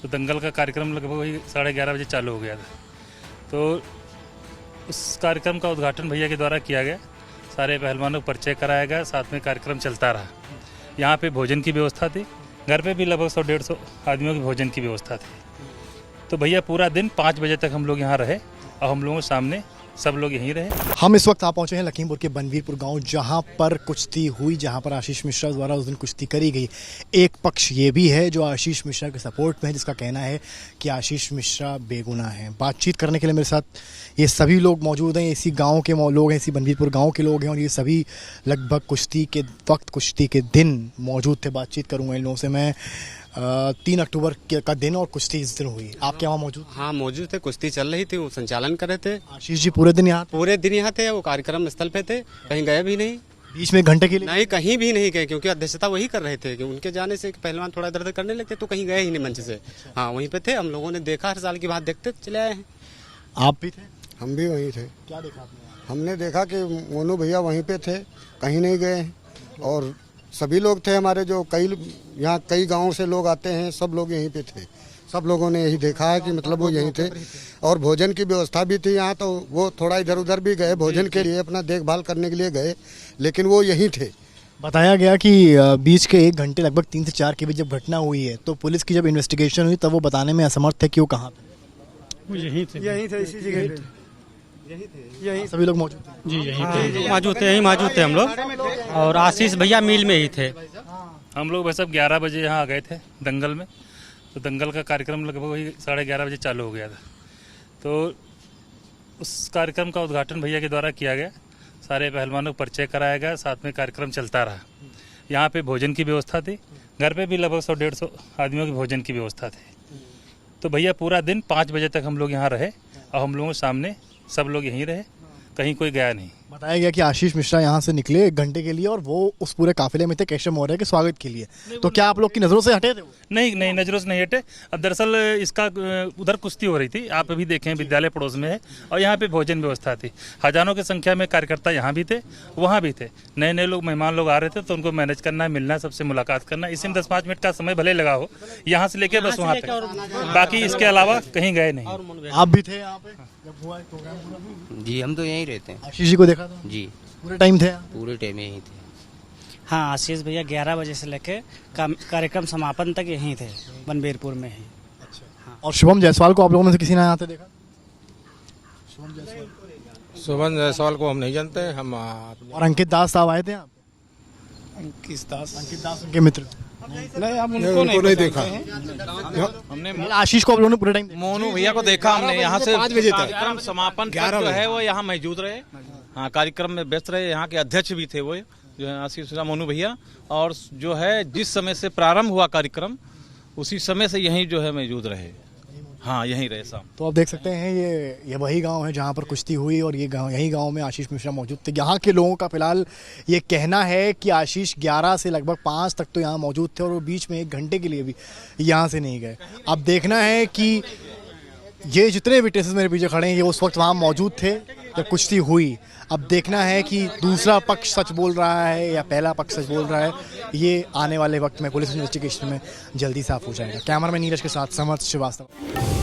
तो दंगल का कार्यक्रम लगभग वही 11:30 बजे चालू हो गया था। तो उस कार्यक्रम का उद्घाटन भैया के द्वारा किया गया, सारे पहलवानों को परिचय कराया गया, साथ में कार्यक्रम चलता रहा। यहाँ पे भोजन की व्यवस्था थी, घर पे भी लगभग 100-150 आदमियों की भोजन की व्यवस्था थी। तो भैया पूरा दिन 5 बजे तक हम लोग यहाँ रहे और हम लोगों के सामने सब लोग यहीं रहे। हम इस वक्त आ पहुंचे हैं लखीमपुर के बनवीरपुर गांव, जहां पर कुश्ती हुई, जहां पर आशीष मिश्रा द्वारा उस दिन कुश्ती करी गई। एक पक्ष ये भी है जो आशीष मिश्रा के सपोर्ट में है, जिसका कहना है कि आशीष मिश्रा बेगुनाह हैं। बातचीत करने के लिए मेरे साथ ये सभी लोग मौजूद हैं, इसी गाँव के लोग हैं, इसी बनवीरपुर गाँव के लोग हैं, और ये सभी लगभग कुश्ती के वक्त, कुश्ती के दिन मौजूद थे। बातचीत करूँगा इन लोगों से मैं। 3 अक्टूबर का दिन और कुश्ती इस दिन हुई, आपके वहाँ मौजूद? हाँ मौजूद थे, कुश्ती चल रही थी, वो संचालन कर रहे थे। आशीष जी पूरे दिन यहाँ? पूरे दिन यहाँ थे, वो कार्यक्रम स्थल पे थे, कहीं गए भी नहीं। बीच में 1 घंटे के लिए? नहीं, कहीं भी नहीं गए, क्योंकि अध्यक्षता वही कर रहे थे कि उनके जाने से पहलवान थोड़ा इधर उधर करने लगते, तो कहीं गए ही नहीं मंच से। हाँ वहीं पे थे, हम लोगों ने देखा, हर साल की बात देखते चले आए हैं। आप भी थे? हम भी वहीं थे। क्या देखा आपने? हमने देखा कि मोनू भैया वहीं पे थे, कहीं नहीं गए, और सभी लोग थे हमारे, जो यहाँ कई गांवों से लोग आते हैं, सब लोग यहीं पे थे। सब लोगों ने यही देखा है कि मतलब वो यहीं थे, और भोजन की व्यवस्था भी थी यहाँ, तो वो थोड़ा इधर उधर भी गए भोजन के लिए, अपना देखभाल करने के लिए गए, लेकिन वो यहीं थे। बताया गया कि बीच के 1 घंटे लगभग 3 से 4 के बीच जब घटना हुई है, तो पुलिस की जब इन्वेस्टिगेशन हुई तब वो बताने में असमर्थ थे कि वो कहाँ थे। वो यहीं थे इसी जगह पे, यहीं सभी लोग मौजूद थे? जी यहीं थे, मौजूद थे हम लोग, और आशीष भैया मिल में ही थे। हम लोग बस अब 11 बजे यहाँ आ गए थे दंगल में। तो दंगल का कार्यक्रम लगभग वही 11:30 बजे चालू हो गया था। तो उस कार्यक्रम का उद्घाटन भैया के द्वारा किया गया, सारे पहलवानों को परिचय कराया गया, साथ में कार्यक्रम चलता रहा। यहाँ पे भोजन की व्यवस्था थी, घर पे भी लगभग 100-150 आदमियों की भोजन की व्यवस्था थी। तो भैया पूरा दिन 5 बजे तक हम लोग यहाँ रहे और हम लोगों के सामने सब लोग यहीं रहे, कहीं कोई गया नहीं। बताया गया कि आशीष मिश्रा यहाँ से निकले 1 घंटे के लिए और वो उस पूरे काफिले में थे केशव मौर्य के स्वागत के लिए। तो क्या आप लोग की नजरों से हटे थे वो? नहीं, नजरों से नहीं हटे। अब दरअसल इसका उधर कुश्ती हो रही थी, आप अभी देखें विद्यालय पड़ोस में है, और यहाँ पे भोजन व्यवस्था थी। हजारों की संख्या में कार्यकर्ता यहाँ भी थे, वहाँ भी थे। नए नए लोग, मेहमान लोग आ रहे थे, तो उनको मैनेज करना, मिलना, सबसे मुलाकात करना, इसी में 10-5 मिनट का समय भले लगा हो, यहाँ से लेके बस वहाँ तक, बाकी इसके अलावा कहीं गए नहीं। आप भी थे यहाँ पे जब हुआ प्रोग्राम पूरा? जी हम तो यहीं रहते हैं। आशीष जी को देखा था? जी पूरे टाइम थे? पूरे टाइम यहीं थे। हाँ आशीष भैया 11 बजे से लेके कार्यक्रम समापन तक यहीं थे, बनवीरपुर में ही। अच्छा। और शुभम जायसवाल को आप लोगों में से किसी ने यहाँ पे देखा? शुभम जायसवाल को हम नहीं जानते हम। और अंकित दास साहब आए थे यहाँ पे? अंकित दास उनके मित्र? नहीं, हम उनको नहीं देखा। हमने आशीष को आप लोगों ने पूरे टाइम? मोनू भैया को देखा हमने, यहाँ से 5 बजे तक कार्यक्रम समापन तक जो है वो यहाँ मौजूद रहे। हाँ कार्यक्रम में व्यस्त रहे, यहाँ के अध्यक्ष भी थे वो जो है आशीष मोनू भैया, और जो है जिस समय से प्रारंभ हुआ कार्यक्रम उसी समय से यहीं जो है मौजूद रहे। हाँ यहीं रहे साहब। तो आप देख सकते हैं ये वही गांव है जहां पर कुश्ती हुई, और ये गांव, यही गांव में आशीष मिश्रा मौजूद थे। यहाँ के लोगों का फिलहाल ये कहना है कि आशीष 11 से लगभग 5 तक तो यहाँ मौजूद थे, और वो बीच में 1 घंटे के लिए भी यहाँ से नहीं गए। अब देखना है कि ये जितने विटनेसेस मेरे पीछे खड़े हैं ये उस वक्त वहाँ मौजूद थे जब कुश्ती हुई। अब देखना है कि दूसरा पक्ष सच बोल रहा है या पहला पक्ष सच बोल रहा है, ये आने वाले वक्त में पुलिस इन्वेस्टिगेशन में जल्दी साफ हो जाएगा। कैमरामैन नीरज के साथ समर्थ श्रीवास्तव।